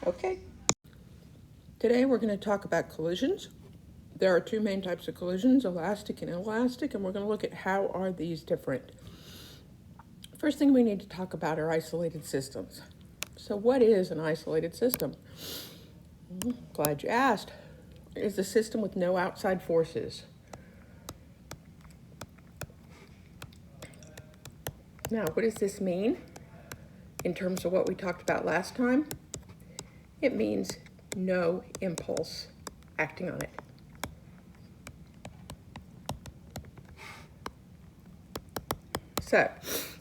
Okay. Today we're going to talk about collisions. There are two main types of collisions, elastic and inelastic, and we're going to look at how are these different. First thing we need to talk about are isolated systems. So what is an isolated system? Glad you asked. It is a system with no outside forces. Now, what does this mean in terms of what we talked about last time? It means no impulse acting on it. So,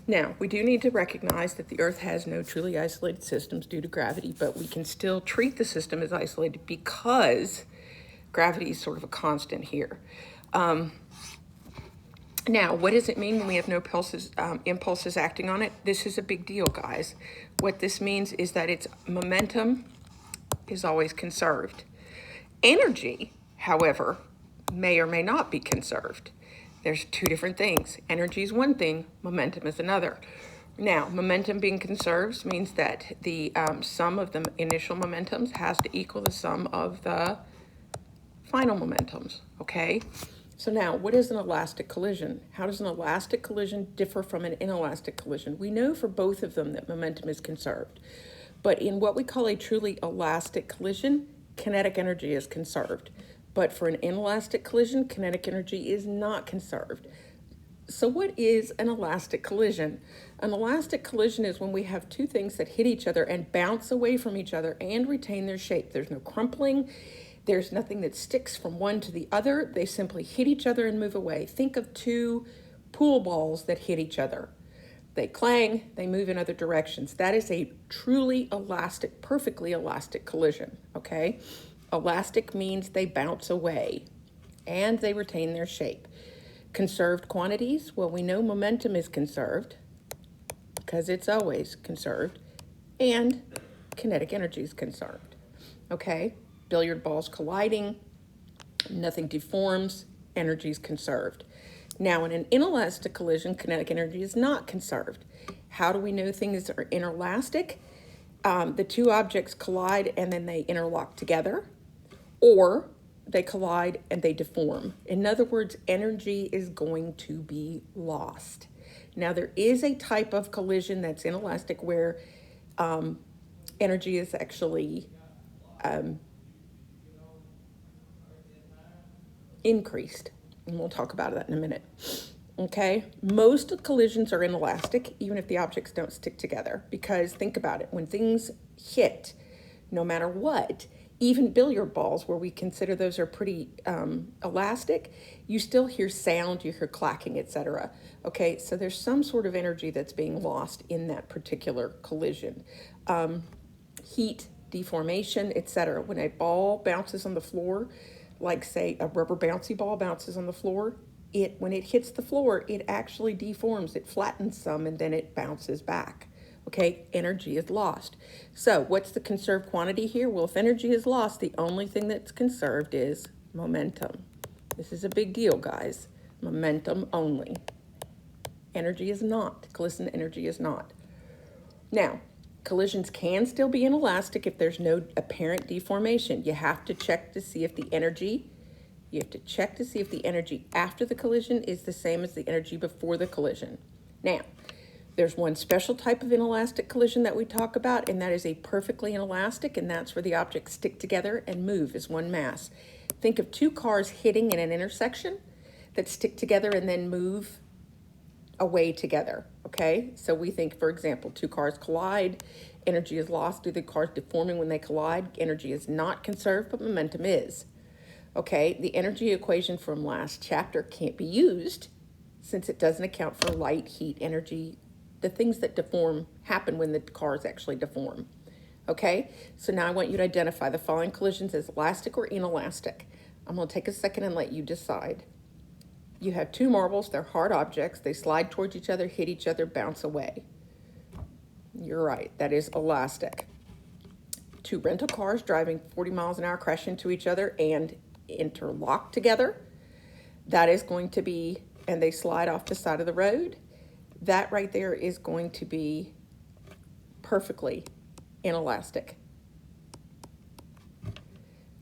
now we do need to recognize that the Earth has no truly isolated systems due to gravity, but we can still treat the system as isolated because gravity is sort of a constant here. Now, what does it mean when we have no impulses acting on it? This is a big deal, guys. What this means is that its momentum is always conserved. Energy, however, may or may not be conserved. There's two different things. Energy is one thing, momentum is another. Now, momentum being conserved means that the sum of the initial momentums has to equal the sum of the final momentums, okay? So now, what is an elastic collision? How does an elastic collision differ from an inelastic collision? We know for both of them that momentum is conserved. But in what we call a truly elastic collision, kinetic energy is conserved. But for an inelastic collision, kinetic energy is not conserved. So what is an elastic collision? An elastic collision is when we have two things that hit each other and bounce away from each other and retain their shape. There's no crumpling. There's nothing that sticks from one to the other. They simply hit each other and move away. Think of two pool balls that hit each other. They clang, they move in other directions. That is a truly elastic, perfectly elastic collision, okay? Elastic means they bounce away and they retain their shape. Conserved quantities, well, we know momentum is conserved because it's always conserved, and kinetic energy is conserved, okay? Billiard balls colliding, nothing deforms, energy is conserved. Now, in an inelastic collision, kinetic energy is not conserved. How do we know things are inelastic? The two objects collide and then they interlock together, or they collide and they deform. In other words, energy is going to be lost. Now, there is a type of collision that's inelastic where energy is actually increased, and we'll talk about that in a minute. Okay, most collisions are inelastic, even if the objects don't stick together, because think about it, when things hit, no matter what, even billiard balls, where we consider those are pretty elastic, you still hear sound, you hear clacking, etc. Okay, so there's some sort of energy that's being lost in that particular collision. Heat, deformation, etc. When a ball bounces on the floor, like say a rubber bouncy ball bounces on the floor, when it hits the floor, it actually deforms, it flattens some, and then it bounces back. Okay, energy is lost. So what's the conserved quantity here? Well, if energy is lost, the only thing that's conserved is momentum. This is a big deal, guys. Momentum only. Energy is not. Collision energy is not. Now, collisions can still be inelastic if there's no apparent deformation. You have to check to see if the energy after the collision is the same as the energy before the collision. Now, there's one special type of inelastic collision that we talk about, and that is a perfectly inelastic, and that's where the objects stick together and move as one mass. Think of two cars hitting in an intersection that stick together and then move away together, okay? So we think, for example, two cars collide, energy is lost due to the cars deforming when they collide. Energy is not conserved, but momentum is. Okay, the energy equation from last chapter can't be used since it doesn't account for light, heat, energy, the things that deform happen when the cars actually deform. Okay, so now I want you to identify the following collisions as elastic or inelastic. I'm going to take a second and let you decide. You have two marbles, they're hard objects, they slide towards each other, hit each other, bounce away. You're right, that is elastic. Two rental cars driving 40 miles an hour crash into each other and interlock together. That is going to be, and they slide off the side of the road. That right there is going to be perfectly inelastic.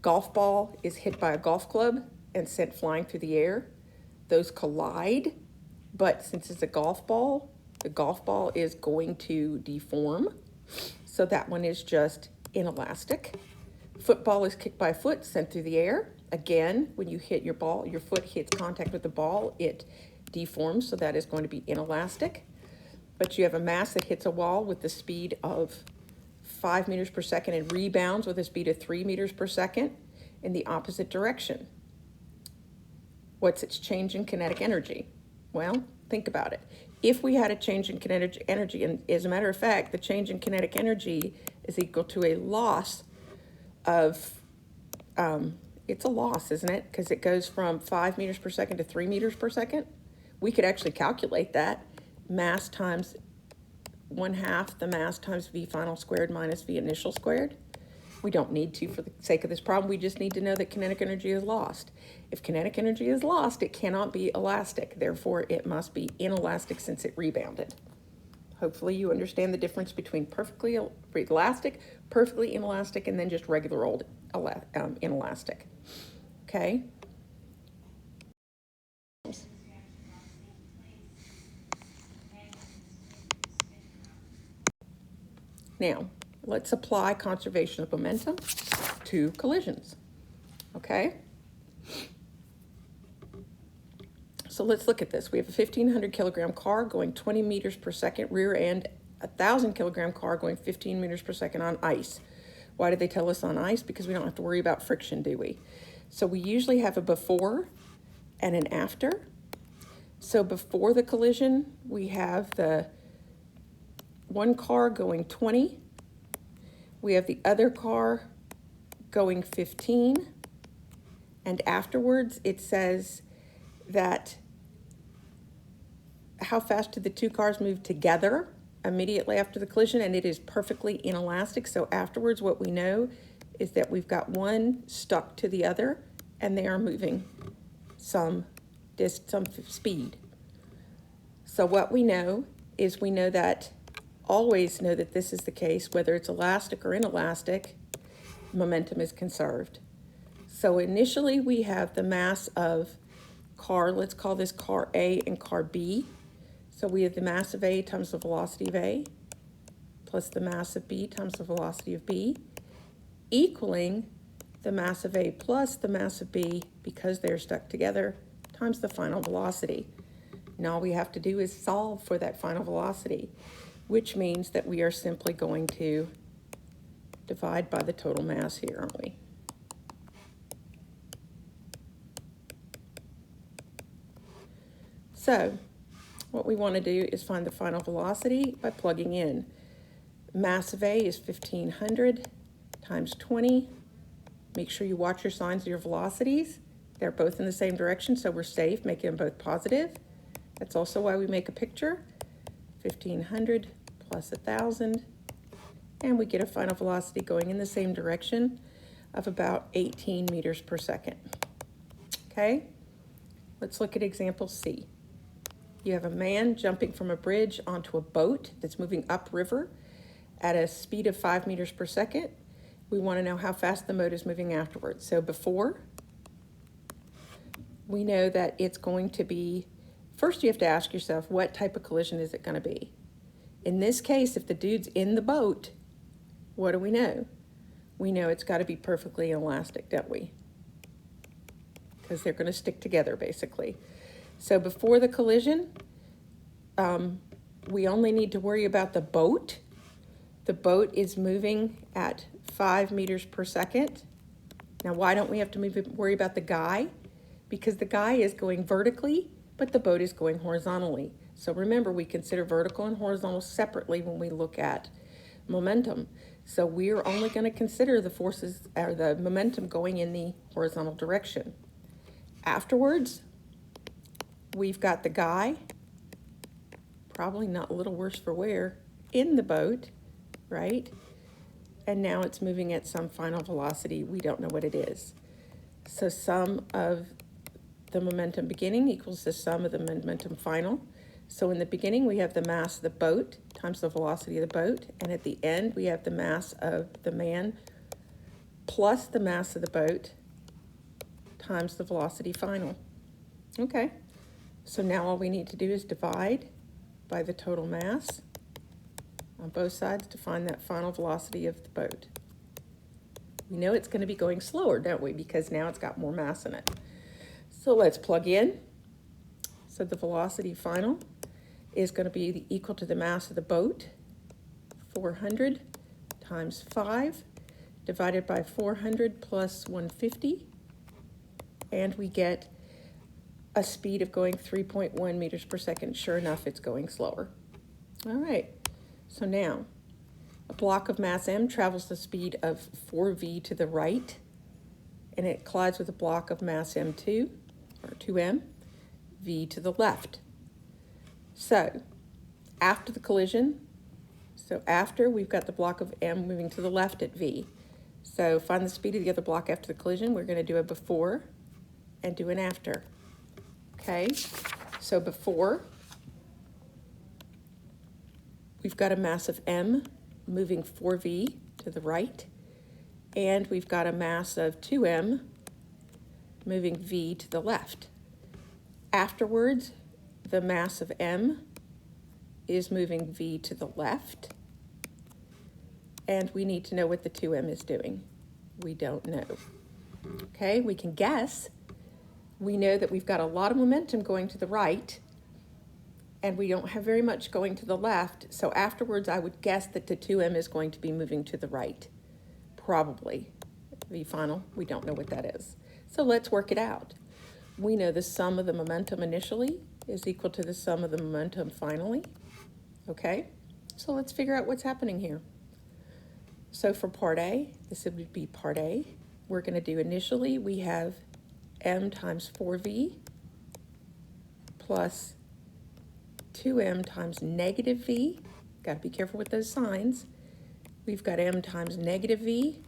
golf ball is hit by a golf club and sent flying through the air. Those collide, but since it's a golf ball, the golf ball is going to deform. So that one is just inelastic. Football is kicked by a foot, sent through the air. Again, when you hit your ball, your foot hits contact with the ball, it deforms, so that is going to be inelastic. But you have a mass that hits a wall with the speed of 5 meters per second and rebounds with a speed of 3 meters per second in the opposite direction. What's its change in kinetic energy? Well, think about it. If we had a change in kinetic energy, and as a matter of fact, the change in kinetic energy is equal to a loss of, it's a loss, isn't it? Because it goes from 5 meters per second to 3 meters per second. We could actually calculate that. Mass times 1/2 the mass times V final squared minus V initial squared. We don't need to for the sake of this problem. We just need to know that kinetic energy is lost. If kinetic energy is lost, it cannot be elastic. Therefore, it must be inelastic since it rebounded. Hopefully you understand the difference between perfectly elastic, perfectly inelastic, and then just regular old inelastic. Okay? Now, let's apply conservation of momentum to collisions. Okay? So let's look at this. We have a 1,500 kilogram car going 20 meters per second rear end, a 1,000 kilogram car going 15 meters per second on ice. Why did they tell us on ice? Because we don't have to worry about friction, do we? So we usually have a before and an after. So before the collision, we have the one car going 20. We have the other car going 15. And afterwards, it says that how fast did the two cars move together immediately after the collision, and it is perfectly inelastic. So afterwards, what we know is that we've got one stuck to the other, and they are moving some speed. So what we know is we know that, always know that this is the case, whether it's elastic or inelastic, momentum is conserved. So initially we have the mass of car, let's call this car A and car B. So we have the mass of A times the velocity of A plus the mass of B times the velocity of B equaling the mass of A plus the mass of B, because they're stuck together, times the final velocity. Now all we have to do is solve for that final velocity, which means that we are simply going to divide by the total mass here, aren't we? So what we want to do is find the final velocity by plugging in. Mass of A is 1,500 times 20. Make sure you watch your signs of your velocities. They're both in the same direction, so we're safe, making them both positive. That's also why we make a picture. 1,500 plus 1,000. And we get a final velocity going in the same direction of about 18 meters per second. Okay, let's look at example C. You have a man jumping from a bridge onto a boat that's moving upriver at a speed of 5 meters per second. We want to know how fast the boat is moving afterwards. So before, we know that it's going to be, first you have to ask yourself, what type of collision is it going to be? In this case, if the dude's in the boat, what do we know? We know it's got to be perfectly elastic, don't we? Because they're going to stick together, basically. So before the collision, we only need to worry about the boat. The boat is moving at 5 meters per second. Now, why don't we have to worry about the guy? Because the guy is going vertically, but the boat is going horizontally. So remember, we consider vertical and horizontal separately when we look at momentum. So we're only going to consider the forces or the momentum going in the horizontal direction. Afterwards, we've got the guy, probably not a little worse for wear, in the boat, right? And now it's moving at some final velocity. We don't know what it is. So sum of the momentum beginning equals the sum of the momentum final. So in the beginning, we have the mass of the boat times the velocity of the boat. And at the end, we have the mass of the man plus the mass of the boat times the velocity final. Okay, so now all we need to do is divide by the total mass on both sides to find that final velocity of the boat. We know it's going to be going slower, don't we? Because now it's got more mass in it. So let's plug in. So the velocity final is going to be equal to the mass of the boat, 400 times 5, divided by 400 plus 150, and we get a speed of going 3.1 meters per second. Sure enough, it's going slower. All right, so now a block of mass m travels the speed of 4v to the right, and it collides with a block of mass m2, or 2m, v to the left. So after the collision, after we've got the block of m moving to the left at v. So find the speed of the other block after the collision. We're going to do a before and do an after. Okay, so before, we've got a mass of m moving 4v to the right, and we've got a mass of 2m moving v to the left. Afterwards, the mass of m is moving v to the left, and we need to know what the 2m is doing. We don't know. Okay, we can guess. We know that we've got a lot of momentum going to the right, and we don't have very much going to the left, so afterwards I would guess that the 2m is going to be moving to the right, probably. V final, we don't know what that is. So let's work it out. We know the sum of the momentum initially is equal to the sum of the momentum finally. Okay, so let's figure out what's happening here. So for part A, this would be part A. We're going to do initially, we have m times 4v plus 2m times negative v. Got to be careful with those signs. We've got m times negative v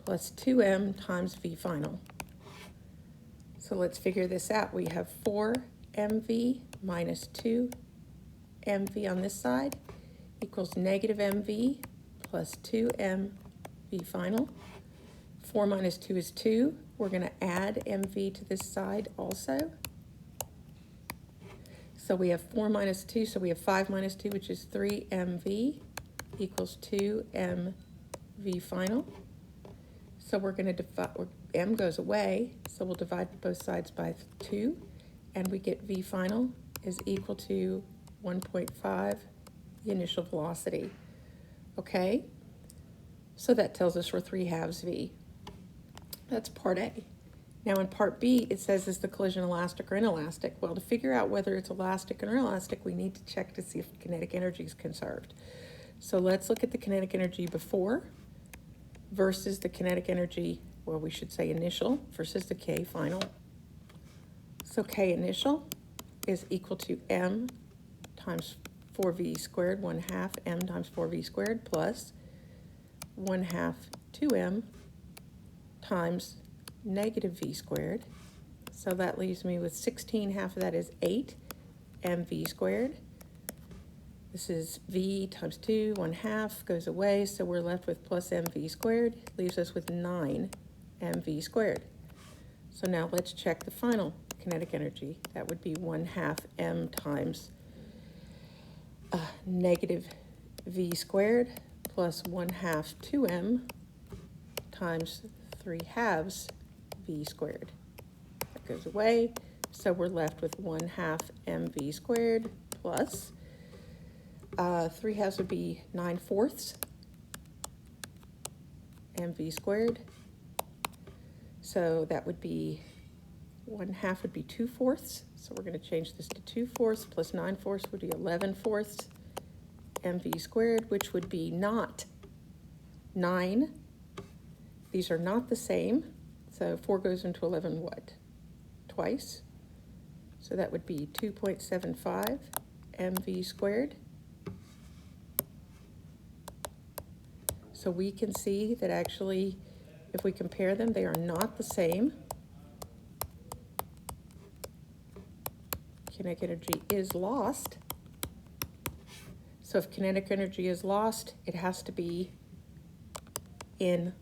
plus 2m times v final. So let's figure this out. We have 4mv minus 2mv on this side equals negative mv plus 2mv final. 4 minus 2 is 2. We're going to add mv to this side also. So we have 4 minus 2, so we have 5 minus 2, which is 3mv equals 2mv final. So we're going to divide, m goes away, so we'll divide both sides by 2, and we get v final is equal to 1.5, the initial velocity. Okay, so that tells us we're 3/2 v. That's part A. Now in part B, it says, is the collision elastic or inelastic? Well, to figure out whether it's elastic or inelastic, we need to check to see if kinetic energy is conserved. So let's look at the kinetic energy before versus the kinetic energy, well, we should say initial versus the K final. So K initial is equal to m times 4v squared, 1/2 m times 4v squared plus 1/2 2m times negative v squared. So that leaves me with 16, half of that is 8 mv squared. This is v times 2, 1/2 goes away, so we're left with plus mv squared, leaves us with 9 mv squared. So now let's check the final kinetic energy. That would be 1/2 m times negative v squared plus 1/2 2m times 3/2 v squared. That goes away, so we're left with 1/2 mv squared plus 3/2 would be 9/4 mv squared. So that would be 1/2 would be 2/4. So we're going to change this to 2/4 plus 9/4 would be 11/4 mv squared, which would be not 9. These are not the same. So 4 goes into 11 what? Twice. So that would be 2.75 mv squared. So we can see that actually, if we compare them, they are not the same. Kinetic energy is lost. So if kinetic energy is lost, it has to be in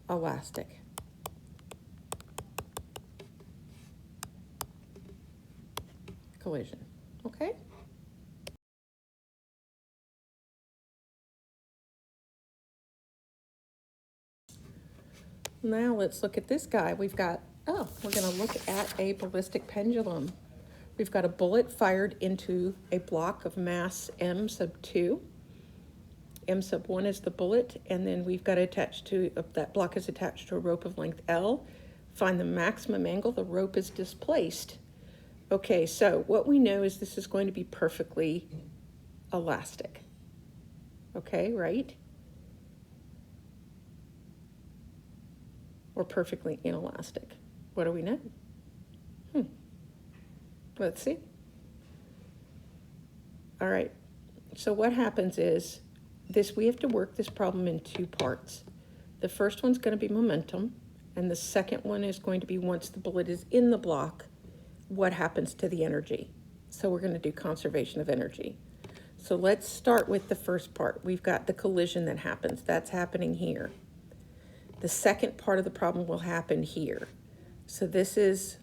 elastic. Collision, okay? Now let's look at this guy. We're gonna look at a ballistic pendulum. We've got a bullet fired into a block of mass m sub 2. M sub 1 is the bullet, and then we've got attached to, that block is attached to a rope of length L. Find the maximum angle the rope is displaced. Okay, so what we know is this is going to be perfectly elastic. Okay, right? Or perfectly inelastic. What do we know? Let's see. All right, so what happens is we have to work this problem in two parts. The first one's going to be momentum, and the second one is going to be once the bullet is in the block, what happens to the energy. So we're going to do conservation of energy. So let's start with the first part. We've got the collision that happens. That's happening here. The second part of the problem will happen here. So this is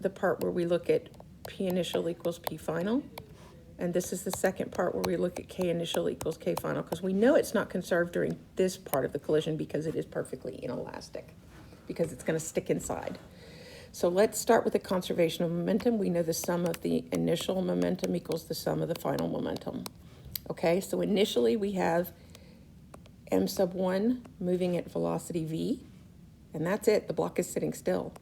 the part where we look at P initial equals P final. And this is the second part where we look at K initial equals K final, because we know it's not conserved during this part of the collision because it is perfectly inelastic, because it's going to stick inside. So let's start with the conservation of momentum. We know the sum of the initial momentum equals the sum of the final momentum. Okay, so initially we have m sub 1 moving at velocity v, and that's it. The block is sitting still.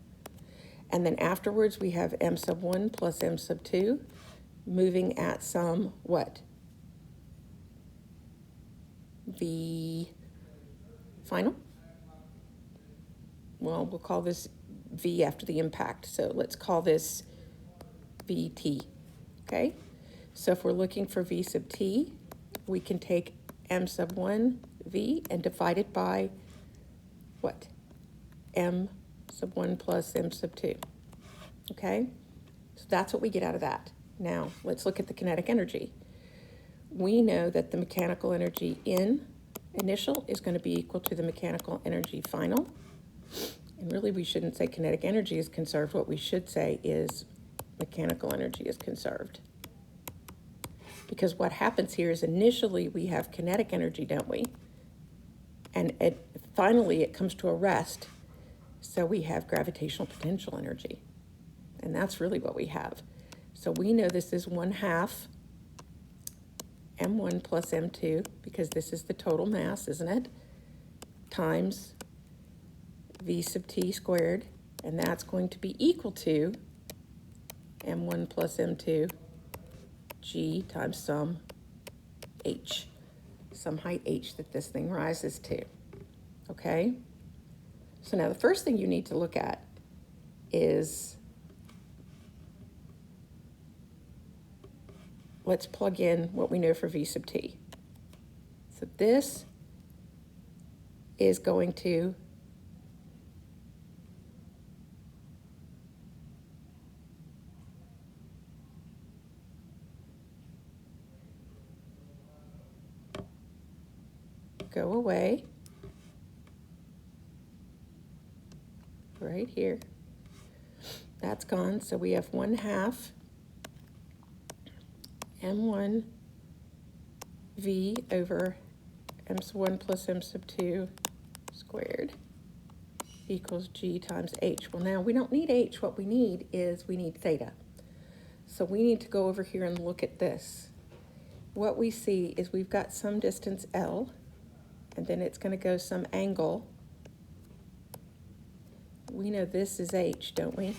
And then afterwards we have m sub 1 plus m sub 2 moving at some what? V final? Well, we'll call this V after the impact. So let's call this VT, okay? So if we're looking for V sub T, we can take m sub 1 V and divide it by what? M sub 1 plus m sub 2, okay? So that's what we get out of that. Now, let's look at the kinetic energy. We know that the mechanical energy initial is going to be equal to the mechanical energy final. And really, we shouldn't say kinetic energy is conserved. What we should say is mechanical energy is conserved. Because what happens here is initially we have kinetic energy, don't we? And finally it comes to a rest. So we have gravitational potential energy. And that's really what we have. So we know this is 1/2 m1 plus m2, because this is the total mass, isn't it? Times v sub t squared, and that's going to be equal to m1 plus m2 g times some h, some height h that this thing rises to, okay? So now the first thing you need to look at is, let's plug in what we know for v sub t. So this is going to go away right here. That's gone. So we have 1/2 m1 v over m sub 1 plus m sub 2 squared equals g times h. Well, now we don't need h. What we need theta. So we need to go over here and look at this. What we see is we've got some distance L, and then it's going to go some angle. We know this is h, don't we?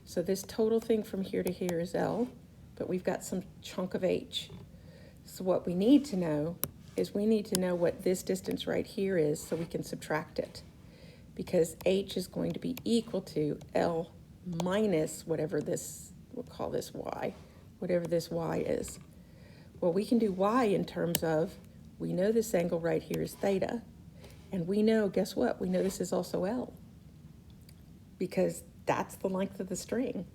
So this total thing from here to here is L, but we've got some chunk of h. So what we need to know is we need to know what this distance right here is so we can subtract it, because h is going to be equal to L minus whatever this, we'll call this y, whatever this y is. Well, we can do y in terms of, we know this angle right here is theta, and we know, guess what? We know this is also L, because that's the length of the string.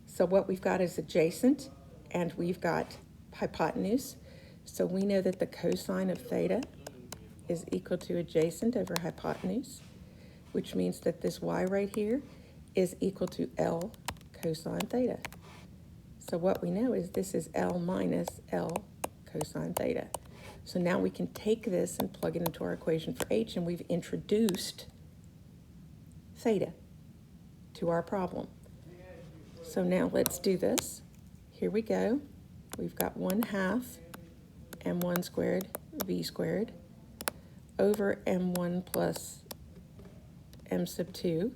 So what we've got is adjacent, and we've got hypotenuse. So we know that the cosine of theta is equal to adjacent over hypotenuse, which means that this y right here is equal to L cosine theta. So what we know is this is L minus L cosine theta. So now we can take this and plug it into our equation for h, and we've introduced theta to our problem. So now let's do this. Here we go. We've got 1/2 m1 squared v squared over m1 plus m sub 2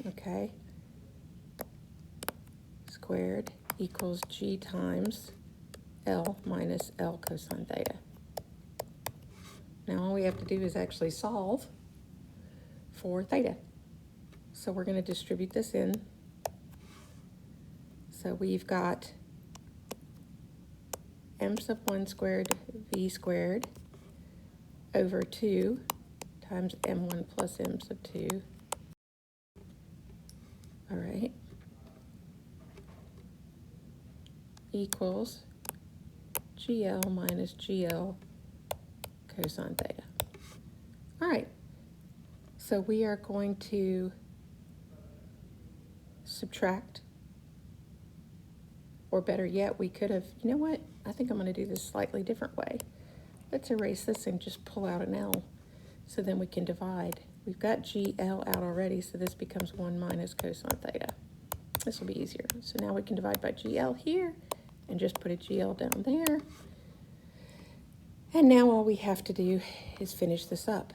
okay, squared equals g times L minus L cosine theta. Now all we have to do is actually solve for theta. So we're going to distribute this in. So we've got m sub 1 squared v squared over 2 times m1 plus m sub 2. All right. Equals GL minus GL cosine theta. All right. So we are going to subtract, or better yet, we could have, you know what? I think I'm going to do this slightly different way. Let's erase this and just pull out an L, so then we can divide. We've got GL out already, so this becomes 1 minus cosine theta. This will be easier. So now we can divide by GL here and just put a GL down there. And now all we have to do is finish this up.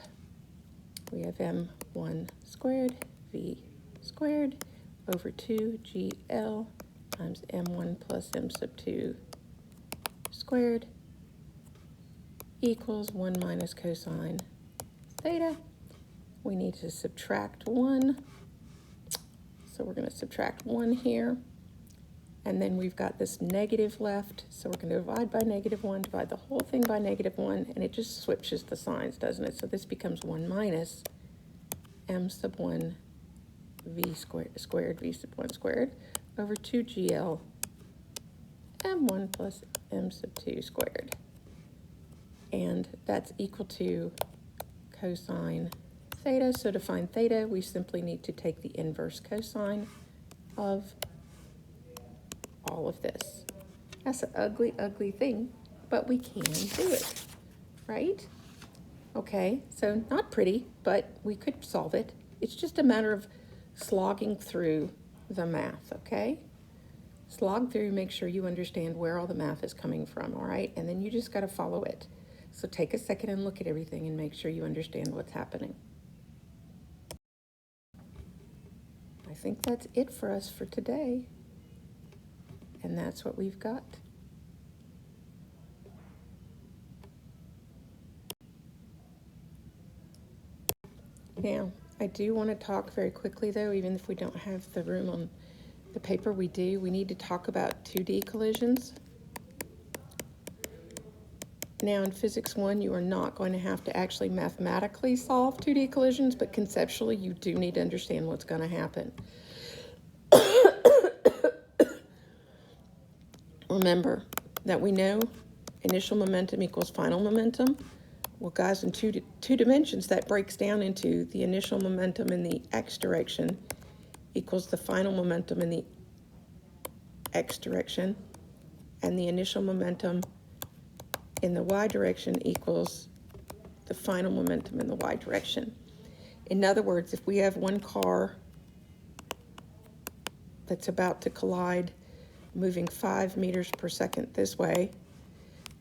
We have m1 squared v squared over 2 GL times m1 plus m sub 2 squared equals 1 minus cosine theta. We need to subtract 1. So we're going to subtract 1 here. And then we've got this negative left. So we're going to divide by -1, divide the whole thing by -1, and it just switches the signs, doesn't it? So this becomes 1 minus m sub 1 v squared v sub 1 squared over 2 GL m1 plus m sub 2 squared. And that's equal to cosine theta. So to find theta, we simply need to take the inverse cosine of all of this. That's an ugly, ugly thing, but we can do it, right? Okay, so not pretty, but we could solve it. It's just a matter of slogging through the math, okay? Slog through, make sure you understand where all the math is coming from, all right? And then you just got to follow it. So take a second and look at everything and make sure you understand what's happening. I think that's it for us for today. And that's what we've got. Now, I do want to talk very quickly though, even if we don't have the room on the paper, we need to talk about 2D collisions. Now in Physics 1, you are not going to have to actually mathematically solve 2D collisions, but conceptually you do need to understand what's going to happen. Remember that we know initial momentum equals final momentum. Well, guys, in two dimensions, that breaks down into the initial momentum in the x direction equals the final momentum in the x direction, and the initial momentum in the y direction equals the final momentum in the y direction. In other words, if we have one car that's about to collide moving 5 meters per second this way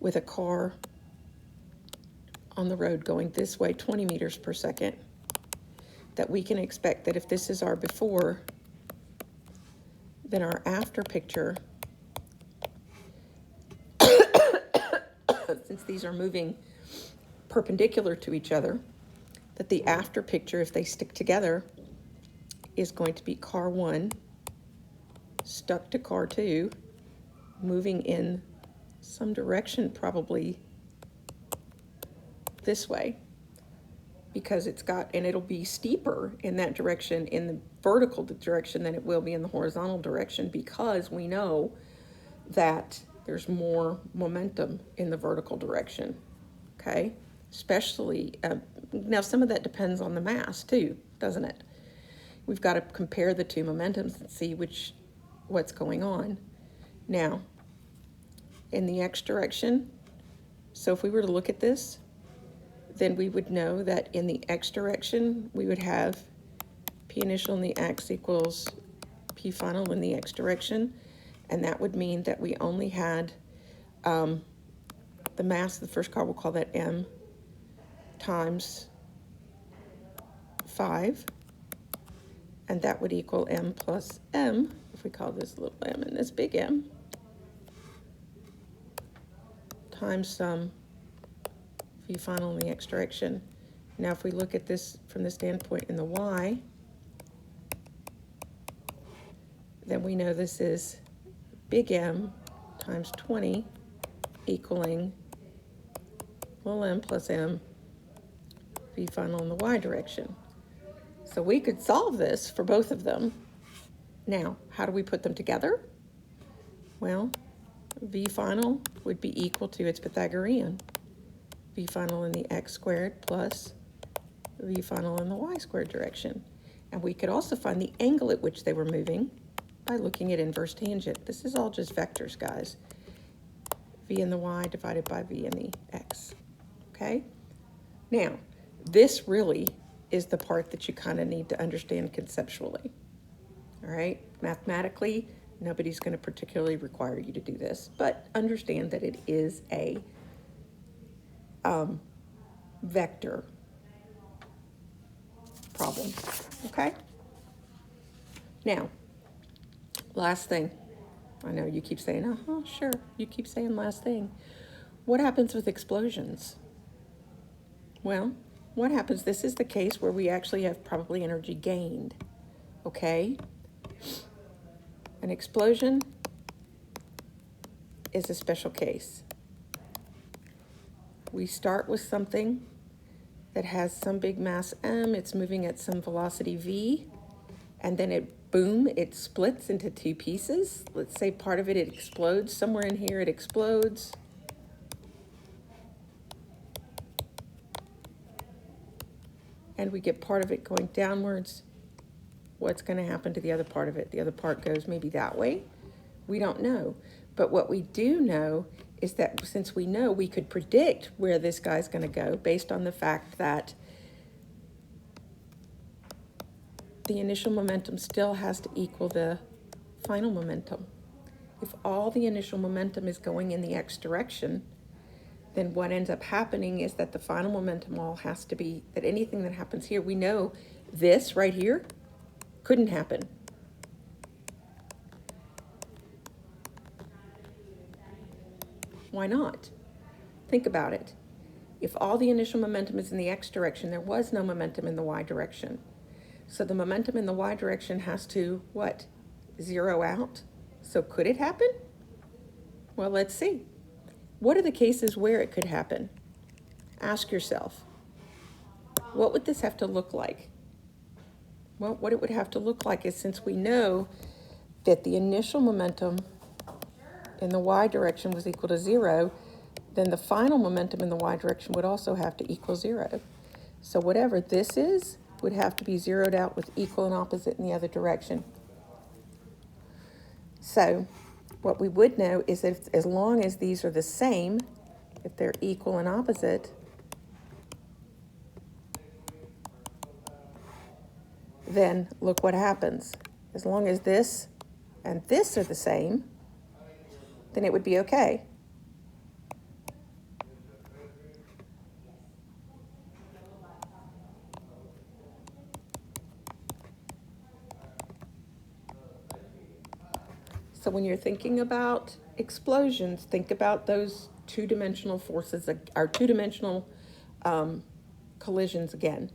with a car on the road going this way 20 meters per second, that we can expect that if this is our before, then our after picture, since these are moving perpendicular to each other, that the after picture, if they stick together, is going to be car 1 stuck to car 2, moving in some direction, probably this way, because it's got, and it'll be steeper in that direction, in the vertical direction, than it will be in the horizontal direction, because we know that there's more momentum in the vertical direction, okay? Especially, now some of that depends on the mass too, doesn't it? We've got to compare the two momentums and see what's going on. Now, in the x direction, so if we were to look at this, then we would know that in the x direction, we would have P initial in the x equals P final in the x direction. And that would mean that we only had the mass of the first car, we'll call that M, times 5. And that would equal M plus M, if we call this little m and this big M, times some V final in the x direction. Now if we look at this from the standpoint in the y, then we know this is big M times 20 equaling little m plus m V final in the y direction. So we could solve this for both of them. Now, how do we put them together? Well, V final would be equal to its Pythagorean, V final in the x squared plus V final in the y squared direction. And we could also find the angle at which they were moving by looking at inverse tangent. This is all just vectors, guys. V in the y divided by V in the x, okay? Now, this really is the part that you kind of need to understand conceptually, all right? Mathematically, nobody's going to particularly require you to do this, but understand that it is a vector problem, okay? Now, last thing. I know you keep saying, uh-huh, sure, you keep saying last thing. What happens with explosions? Well, what happens, this is the case where we actually have probably energy gained, okay? An explosion is a special case. We start with something that has some big mass m, it's moving at some velocity v, and then it, boom, it splits into two pieces. Let's say part of it explodes, somewhere in here it explodes. And we get part of it going downwards. What's going to happen to the other part of it? The other part goes maybe that way. We don't know. But what we do know is that since we know, we could predict where this guy's going to go based on the fact that the initial momentum still has to equal the final momentum. If all the initial momentum is going in the x direction, then what ends up happening is that the final momentum all has to be, that anything that happens here, we know this right here couldn't happen. Why not? Think about it. If all the initial momentum is in the x direction, there was no momentum in the y direction. So the momentum in the y direction has to, what? Zero out? So could it happen? Well, let's see. What are the cases where it could happen? Ask yourself, what would this have to look like? Well, what it would have to look like is, since we know that the initial momentum in the y direction was equal to 0, then the final momentum in the y direction would also have to equal 0. So whatever this is would have to be zeroed out with equal and opposite in the other direction. So what we would know is that if, as long as these are the same, if they're equal and opposite, then look what happens. As long as this and this are the same, then it would be okay. So when you're thinking about explosions, think about those two-dimensional forces, or two-dimensional collisions again.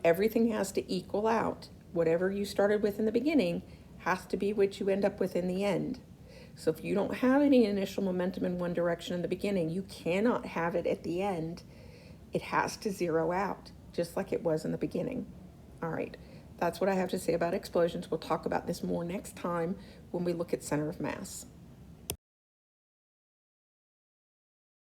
Everything has to equal out. Whatever you started with in the beginning has to be what you end up with in the end. So if you don't have any initial momentum in one direction in the beginning, you cannot have it at the end. It has to zero out, just like it was in the beginning. All right, that's what I have to say about explosions. We'll talk about this more next time when we look at center of mass.